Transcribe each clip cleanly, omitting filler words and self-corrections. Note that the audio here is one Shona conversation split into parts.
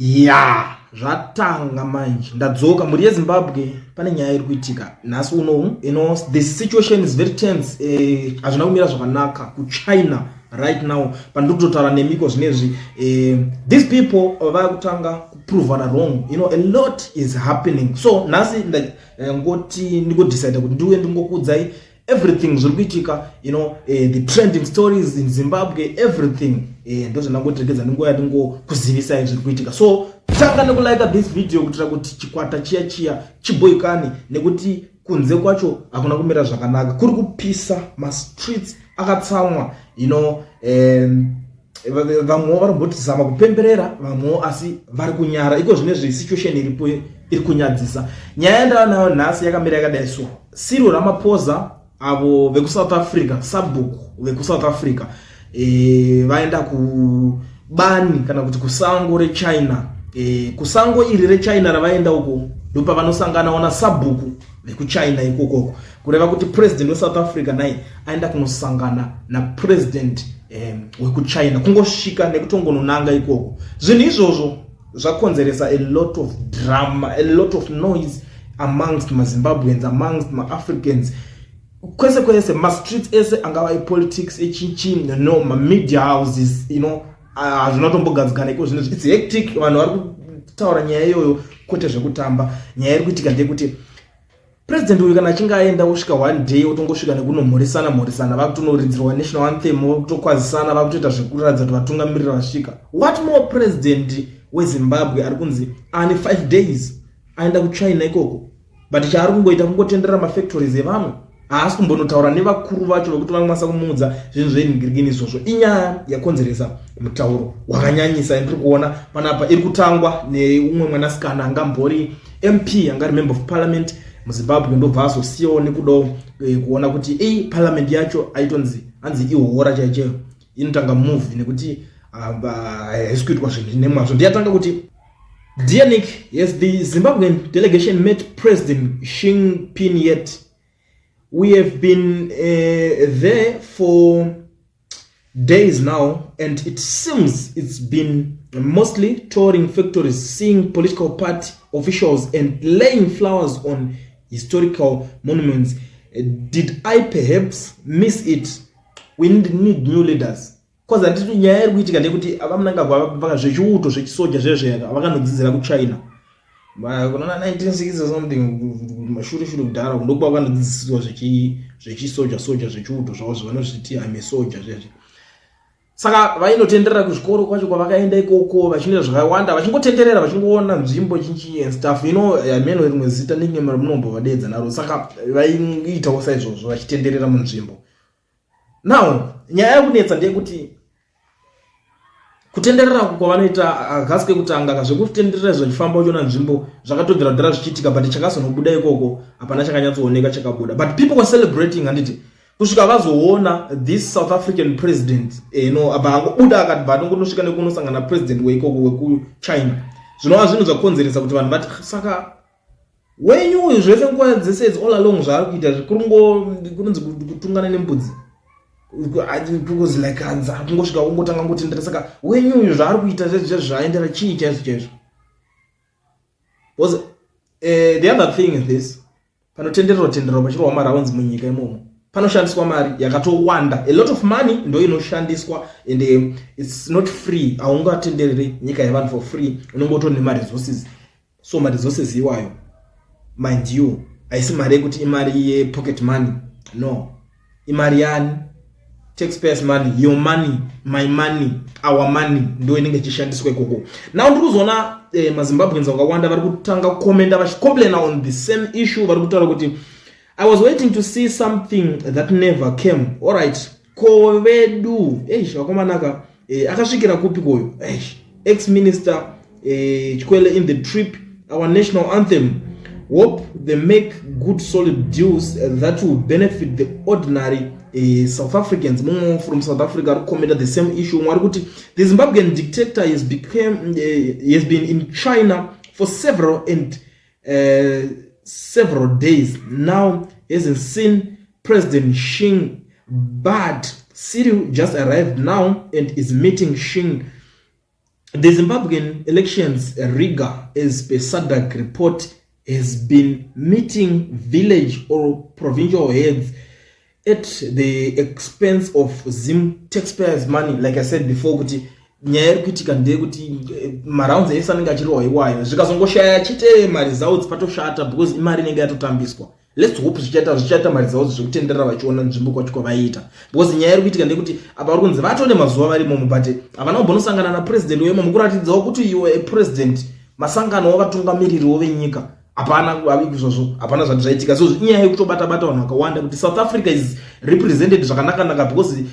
ya zvatanga manje ndadzoka muri yeZimbabwe pane nyaya iri kuitika nhasi uno the situation is very tense. Hazvina kumira zvakanaka kuChina right now pandiri kutotaura nemiko zvinezvi. These people vakutanga kuprovana wrong, a lot is happening. So nhasi ngoti ndigodecide kuti ndiuye ndingokuudzai everything zviri kuitika, the trending stories in Zimbabwe, everything. Ndo zvandangotekedza ndingoya ndingokuzivisai zviri kuitika. So tanga nekulike this video kuitira kuti chikwata chiya chiboikane, nekuti kunze kwacho hakuna kumira zvakanaka, kuri kupisa, ma streets akatsamwa, vamwe vari kumbotizama kupemberera, vamwe asi vari kunyara. Iko zvinezvi situation iripo iri kunyadzisa. Nyaya yandanayo nhasi yakamira yakadai so. Cyril Ramaphosa avo vekuSouth Africa, sabhuku vekuSouth Africa, vaenda kubani kana kuti kusango reChina. Kusango iri reChina ravaenda uko ndopa vanosangana ona sabhuku vekuChina ikokoko, kureva kuti president weSouth Africa naye aenda kunosangana na president wekuChina, kungosvika nekutongononanga ikoko. Zvinhu izvozvo zvakonzeresa a lot of drama, a lot of noise amongst maZimbabweans, amongst maAfricans. Kwese ma streets ese angava politics echichi, ma-media houses, hazvinotombogadzikana iko zvinhu. It's hectic, vanhu vari kutaura nyaya iyoyo kwete zvekutamba. Nyaya iri kuitika ndeyekuti president uyu kana achinge aenda kusvika one day otongosvika nekunomhoresana vakutonoridzirwa national anthem, vakutokwazisana, vakutoita zvekuratidza kuti vatungamirira vasvika. What more president weZimbabwe ari kunzi ane 5 days aenda kuChina ikoko, but chaari kungoita kungotenderera mafactories evamwe, haasi kumbonotaura nevakuru vacho vekuti vanokwanisa kumuudza zvinhu zvenhingirigini izvozvo. Inyaya yakonzeresa mutauro wakanyanyisa. Ndiri kuona panapa iri kutangwa neumwe mwanasikana angambori MP, angari member of parliament muZimbabwe, ndobva azosiyawo nekuda kuona kuti parliament yacho hanzi ihora chaicho, inotanga move nekuti haisi kuitwa zvinhu nemazvo. Ndiyatanga kuti dear Nick, yes, the Zimbabwean delegation met President Xi Jinping yet. We have been there for days now, and it seems it's been mostly touring factories, seeing political party officials, and laying flowers on historical monuments. Did I perhaps miss it? We need new leaders. Because I didn't hear which can deputy Avamanga Jeju to Soja Jeja, Avagano kuChina. But 1960 or something, Mashuri should have done. Look over this was a key soldier, Jeju to Soja, I'm a soldier. Saka vainotendera kuzvikoro kwacho kwavakaenda ikoko vachinira zvakawanda, vachingotenderera vachingoona nzvimbo chinchi and stuff, ameno rimwe zita nenyama munombovadedza naro. Saka vaiitawo saizvozvo vachitenderera munzvimbo. Now nyaya yekunetsa ndeyekuti kutenderera kwavanoita hagasi kekutanga kazvekutenderera zvachifamba uchona nzvimbo zvakatobvira zvichiitika, but chakazonobuda ikoko hapana chakanyatsooneka chakabuda. But people were celebrating, handiti kusvika vazoona this South African president apa angobuda akati bva anongonosvika nekunosangana president weikoko wekuChina. Zvinova zvinhu zvakonzeresa kuti vanhu vati saka wenyu uyu zvese nguva dzese all along zvaari kuita kunonzi kutungana nembudzi, because like anza kungosvika kungotanga ngotendera. Saka wenyu uyu zvaari kuita zvaendera chii chaizvo. Because the other thing is this, panotendererwa pachirwa maraunzi munyika imomo panoshandiswa mari yakatowanda, a lot of money ndo inoshandiswa, and it's not free. Haungatenderere nyika yevanhu for free, unongotori nemaresources. So maresources iwayo, mind you, haisi mari yekuti imari yepocket money, no, imari yani taxpayers money, your money, my money, our money, ndo inenge ichishandiswa ikoko. Now ndiri kuzoona maZimbabweans vakawanda vari kutanga kukomenda vachicomplain on the same issue. Vari kutaura kuti I was waiting to see something that never came. All right, kovedu vakomanaka akasvikira kupi koyo? Ex-minister Chikwele in the trip, our national anthem. Hope they make good solid deals that will benefit the ordinary South Africans. From South Africa commented the same issue. The Zimbabwean dictator has been in China for several days now. Hasn't seen President Xi, but Cyril just arrived now and is meeting Xi The Zimbabwean elections rigor, as per SADC report, has been meeting village or provincial heads at the expense of Zim taxpayers' money. Like I said before, kuti nyaya kuitika ndekuti marounds ese anenge achirwa iwayo zvikazongoshaya chite mari zawo dzipatoshata because imari inenge yatotambiswa. Let's hope zvichaita mari zawo zvekutenderera vachiona nzvimbo kwacho kwavaita, because nyaya iri kuitika ndekuti apa vari kunzi vatone mazuva varimo but havana kumbonosangana na president wemo mukuratidzawo kuti iwe president masangano wavatungamiririwo venyika hapana izvozvo, hapana zvati zvaitika. So inyaya yekutobata vanhu vakawanda kuti South Africa is represented zvakanaka because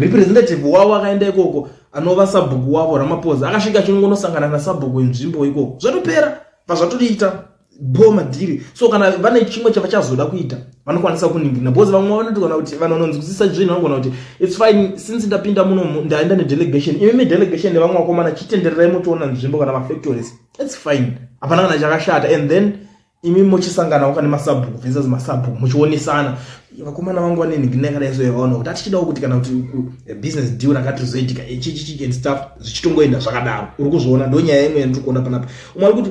representative wavo akaenda ikoko anova sabhuku wavo Ramaphosa akasvika achinongonosangana nasabhuku wenzvimbo ikoko zvatopera pazvatodiita boma dhiri. So kana vane chimwe chavachazoda kuita vanokwanisa kuningira because vamwe vanotogona kuti vanonzwisisa zvinhu vanogona kuti it's fine since ndapinda muno ndaenda nedelegation imi delegation nevamwe vakomana chitendererai mutoona nzvimbo kana mafactories, it's fine, hapana kana chakashata. And then imi mochisangana kana masabhuku versus masabhuku muchionesana vakomana vangu vaneningira kana izo yavaona kuti atichidawo kuti kana kuti business deal rakati rizoitika ichi and stuff zvichitongoenda zvakadaro. Uri kuzviona ndo nyaya imwe yandiri kuona panapa. Umwe kuti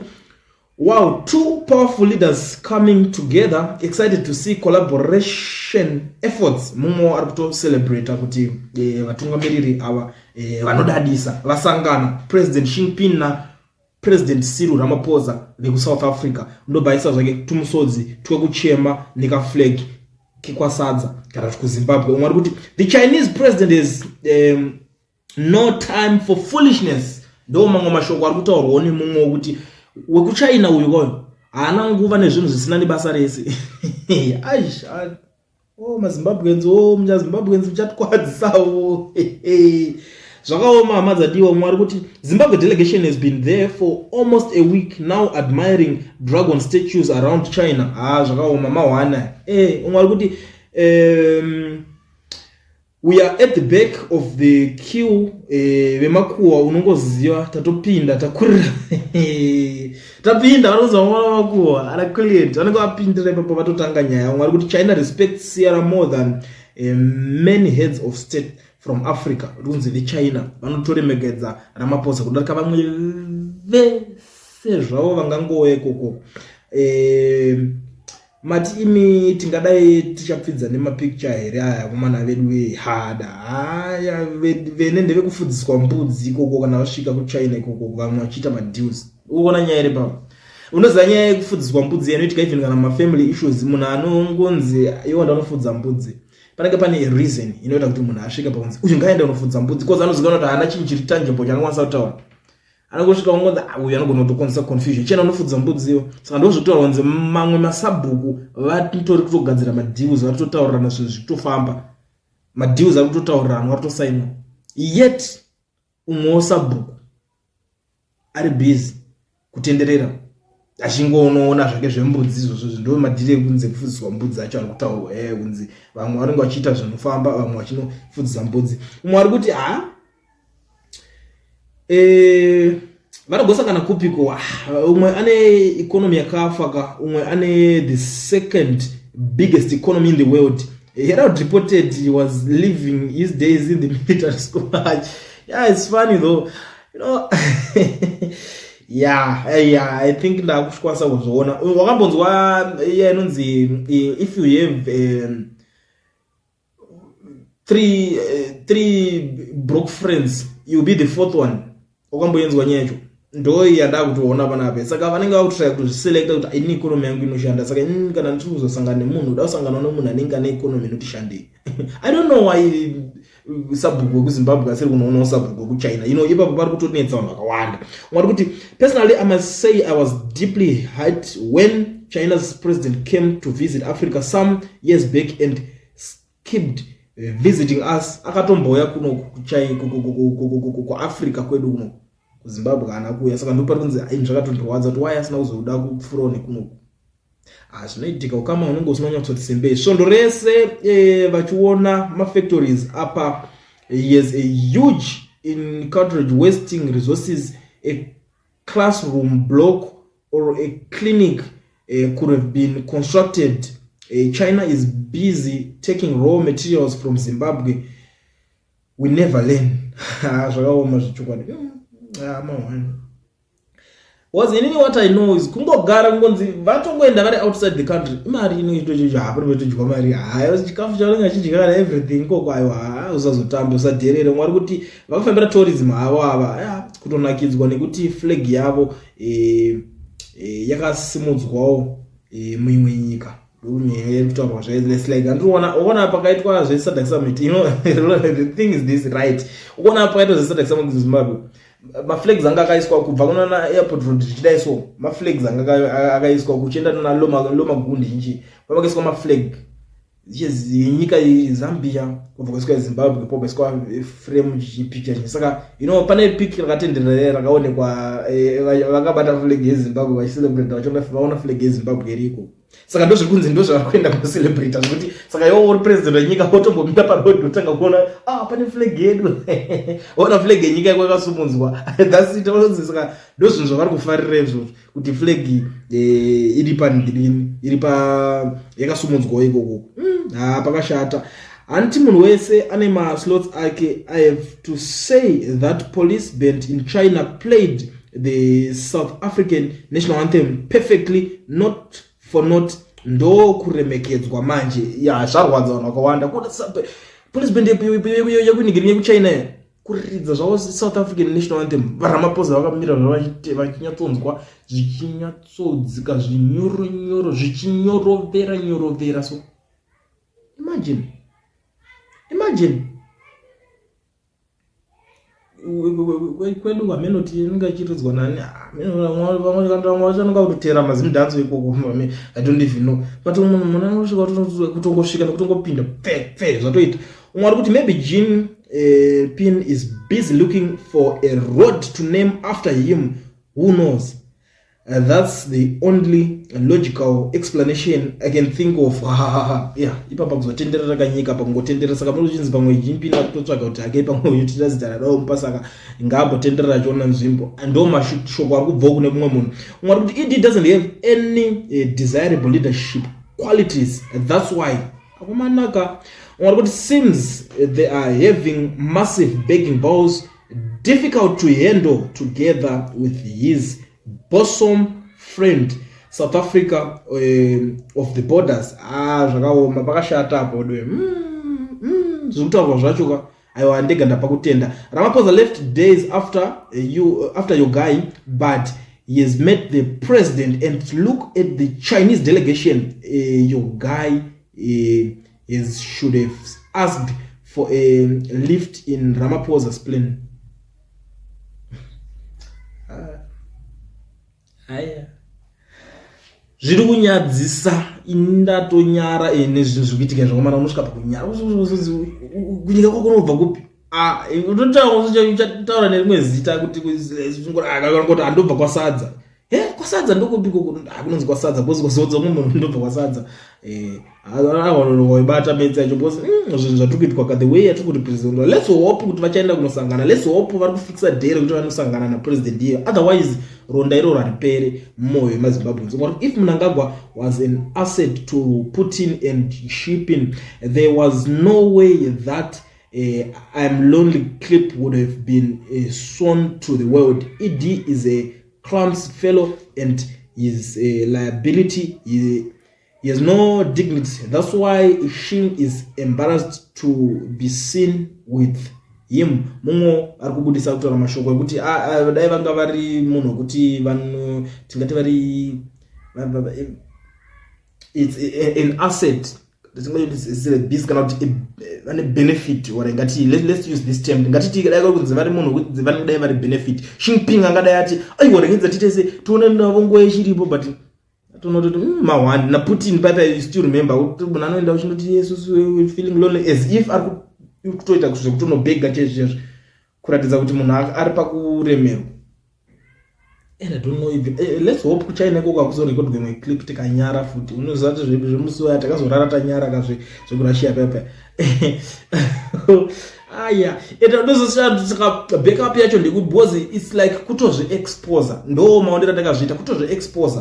wow, two powerful leaders coming together, excited to see collaboration efforts. Mumwe ari kuto celebrate kuti vatungamiriri ava vanodadisa vasangana President Xi Jinping na President Cyril Ramaphosa veku South Africa ndobaisa zvake tumusodzi twekuchema nika flag kikwasadza kana ku Zimbabwe. Umwe ari kuti the Chinese president is no time for foolishness. Ndo mamwe mashoko ari kutaurwa nemumwe wokuti wekuchina uyu koyo haana nguva nezvinhu zvisina nebasa rese. Mazimbabweans muchazimbabweans muchatkwadzisawo zvakaoma hama dzadiwa. Umwe ari kuti Zimbabwe delegation has been there for almost a week now admiring dragon statues around China. Zvakaoma mahwana. Umwe ari kuti we are at the back of the queue. Vemakuwa unongoziva tatopinda takurira tapinda vanoza mwana makuwa ana client vanenge vapindira ipapo vatotanga nyaya. Umwe ari kuti China respects Sierra more than many heads of state from Africa. Runzi veChina vanotoremekedzera Ramaphosa kudarika vamwe vese zvavo vangangouya ikoko. Mati imi tingadai tichapfidza nemapicture here aya kumana vedu hada vene ndevekufudziswa mbudzi ikoko kana vasvika kuChina ikoko vamwe vachiita madeals. Uona nyaya iri papa unoziva nyaya yekufudziswa mbudzi inoitika even kana mafamily issues. Munhu anongonzi iwo ndanofudza mbudzi panenge pane reason inoita kuti munhu asvika pakunzi uyu ngaenda unofudza mbudzi because anoziva kuti haana chinhu chiri tangible chaanokwanisa kutaura. Anongosvika ungonzi uyu anogona kutokonzesa confusion chena unofudza mbudziyo. Saka ndozvotaura kunzi mamwe masabhuku vatori kutogadzira madeals vari kutotaurirana zvinhu zvikutofamba madeals ari kutotaurirana vari kutosainwa yet umwewo sabhuku ari busy kutenderera achingonoona zvake zvembudzi izvozvo ndo madhiri ekunze kufudziswa mbudzi acho ari kutaurwa kunzi vamwe vanenge vachiita zvinofamba vamwe vachinofudzisa mbudzi. Umwe ari kuti vanogosangana kupiko. Umwe ane economy yakafaka, umwe ane the second biggest economy in the world. Herald reported he was living his days in the military school. Yeah, it's funny though, you know. Yeah, I think ndakushkwasa kuzviona. Wakambonzwa inonzi if you have three broke friends, you'll be the fourth one. Wakamboenzwa nyecho ndo yanda kutoona panape. Saka vanenge vakutry kuzviselekta kuti ini economy yangu inoshanda. Saka kana ndiri kuzosangana nemunhu uda kusangana nemunhu anenge ane economy inotishandei. I don't know why sabhuku kuZimbabwe asiri kunoona sabhuku kuChina. Ipapo pari kutonetsa vanhu vakawanda. Mwari kuti personally I must say I was deeply hurt when China's president came to visit Africa some years back and skipped visiting us. Akatomboya kuno ku Africa kwedu kuno kuZimbabwe kana kuya. Saka ndipo kunzi zvakatondirwadza kuti why asina kuzoda kufurone kuno. Zvinoitika kama unenge usinanya kuti sembe svondo rese vachiona mafactories apa. Yes, a huge in cartridge wasting resources. A classroom block or a clinic could have been constructed. China is busy taking raw materials from Zimbabwe. We never learn. Zvakaoma zvichokwadi. What I know is kungogara ngonzi vatongoenda vari outside the country imari inoitocho hapari vetodya mari hayo chikafu chaunenge chidya kana everything koko aiwa usazotambe usadherere mwari kuti vakufambira tourism havo ava kutonakidzwa nekuti flag yavo yakasimudzwawo muimwe nyika kutaurwa like andinoona pakaitwa zveSADC summit the thing is this right ukaona pakaitwa zveSADC summit kuZimbabwe maflags anga akaiswa kubva kuna airport road zvichidai so maflags anga akaiswa kuchienda naloma gundi nje pamakaiswa maflag nyika Zambia kubva kwaiswa Zimbabwe pobaiswa frame picture saka pane pic rakatenderera rakaonekwa vakabata flag yeZimbabwe vachicelebrate vachiona flag yeZimbabwe iriko saka ndozviri kunzi ndozvavari kuenda kucelebrate zvekuti saka iwo uri president wenyika wotombomira paroad utanga kuona pane flag yedu ona flag yenyika yako yakasumudzwa that's it saka ndozvinhu zvavari kufarira izvozvo kuti flag iri yakasumudzwa ikoko pakashata anti munhu wese ane maslots ake. I have to say that police band in China played the South African national anthem perfectly, not for not ndo kuremekedzwa manje zvarwadza vanhu vakawanda police band yakunigiri yekuchina kuridza zvavo South African national anthem vaRamaphosa vakamira vachinyatsonzwa zvichinyatsodzika zvinyoronyoro zvichinyorovera so imagine kwedu wamenoti inga chiridzwa nani vamwe kutotera mazimudhanzo ikoko I don't even know but munhu anosvika kutongosvika nekutongopinda zvatoita umwe ari kuti maybe Jean Pin is busy looking for a road to name after him. Who knows? That's the only logical explanation I can think of. Ipapa kuzotenderera kanyika pangotenderera saka munochinzi pamwe jimpina kutotsvaga kuti ake pamwe yotira zita rawo mpasaka ingambotenderera chona nzvimbo ndo mashoko ari kubva kune mumwe munhu mwari kuti it doesn't have any desirable leadership qualities. That's why akumanaka mwari kuti seems they are having massive begging bowls difficult to handle together with his bosom friend South Africa of the borders. Zvakaoma pakashata apo dwe zvokutaurwa zvacho aiwa ndega ndapakutenda. Ramaphosa left days after your guy, but he has met the president and look at the Chinese delegation. Your guy should have asked for a lift in Ramaphosa's plane. Zviri kunyadzisa indatonyara nezvinhu zvikuitika zvakomana unosvika pakunyara kunyika kwako unobva kupi unotaura nerimwe zita kuti akangoti andobva kwasadza kwasadza ndokupi kunonzi kwasadza bhozi kwazodza umwe munhu ndobva kwasadza waibata metsa yacho bhozi zvinhu zvatikuitwa the way yatiri kuti president let's hope kuti vachaenda kunosangana let's hope vari kufixa dare kuti vanosangana napresident iyo otherwise ronda iroro haripere mumwoyo wemazimbabweans. If Mnangagwa was an asset to Putin and Xi Jinping, there was no way that I'm lonely clip would have been shown to the world. ED is a clumsy fellow and his liability. He has no dignity. That's why Xi is embarrassed to be seen with him. Mungo ari kubudisa kutora mashoko ekuti dai vanga vari munhu kuti vanhu tingati vari it's an asset. It's a business cannot a benefit or ngati let's use this term ngati dai kunzi vari munhu kuti vanhu dai vari benefit. Xi Jinping angadai ati aiwarenedza titese tuone navo nguva ichiripo but tonototi mawandi na Putin but I still remember kuti munhu anoenda uchinoti yesus feeling lonely as if ari kutoita kuti unobhega chezvo kuratidza kuti munhu ari pakuremerwa. And I don't know if let's hope kuti China koko akuzorecord gemwe clip tikanyara futi unoziva kuti zvemusiwo takazorara tanyara kazve zvekurashia pepe ita ndozosaka backup yacho ndikubozi it's like kutozvi expose ndo maondera takazviita kutozvi expose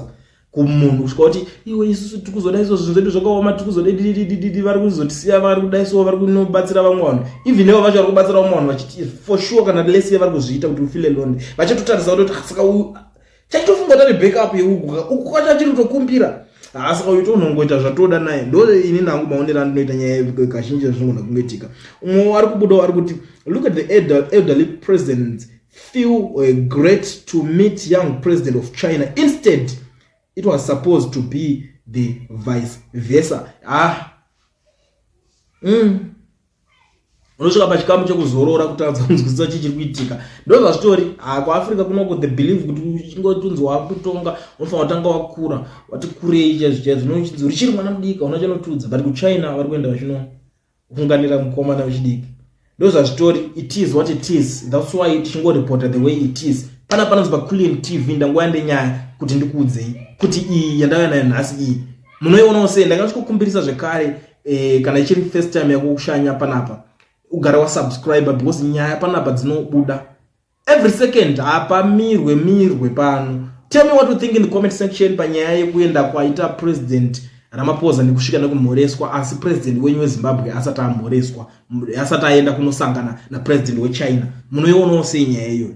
kumunhu kusvika kuti iwe isusu tikuzoda izvo zvinhu zvedu zvakaoma tikuzoda vari kuzotisiya vari kudaiso vari kunobatsira vamwe vanhu even ivo vacho vari kubatsira vamwe vanhu vachiti for sure kana lesiye vari kuzviita kuti ufile lonely vachitotarisa kuti saka chachitofunga kuti backup yeuku kwachachiri kutokumbira saka uyu tonongoita zvatoda naye ndo ini nangu maonero andinoita nyaya kazhinji zvinogona kungoitika umwe ari kubuda ari kuti look at the elderly president feel great to meet young president of China. Instead, it was supposed to be the vice versa. Unosvika pachikamu chekuzorora kutadza kunzwisisa chichiri kuitika. Ndo zvazvitori kuAfrica kunoko the believe kuti uchingotunzi wakutonga unofanira kutanga wakura wati kurei chaizvo unochinzi richiri mwana mudiki unochanotudza but kuChina vari kuenda vachinokunganira mukomana wechidiki. Ndo zvazvitori it is what it is. That's why tichingorepota the way it is. Panozva Queen TV ndangoyande nyaya kuti ndikuudzei kuti iyi yandauya nayo nhasi iyi munoiona sei ndakachikukumbirisa zvekare kana ichiri first time yako kushanya panapa ugara wa subscriber because nyaya panapa dzinobuda every second mirwe pano. Tell me what you think in the comment section panyaya yekuenda kwaita president Ramaphosa nekusvika nekumhoreswa asi president wenyu weZimbabwe asati amhoreswa asati aenda kunosangana na president weChina munoiona sei nyaya iyoyo.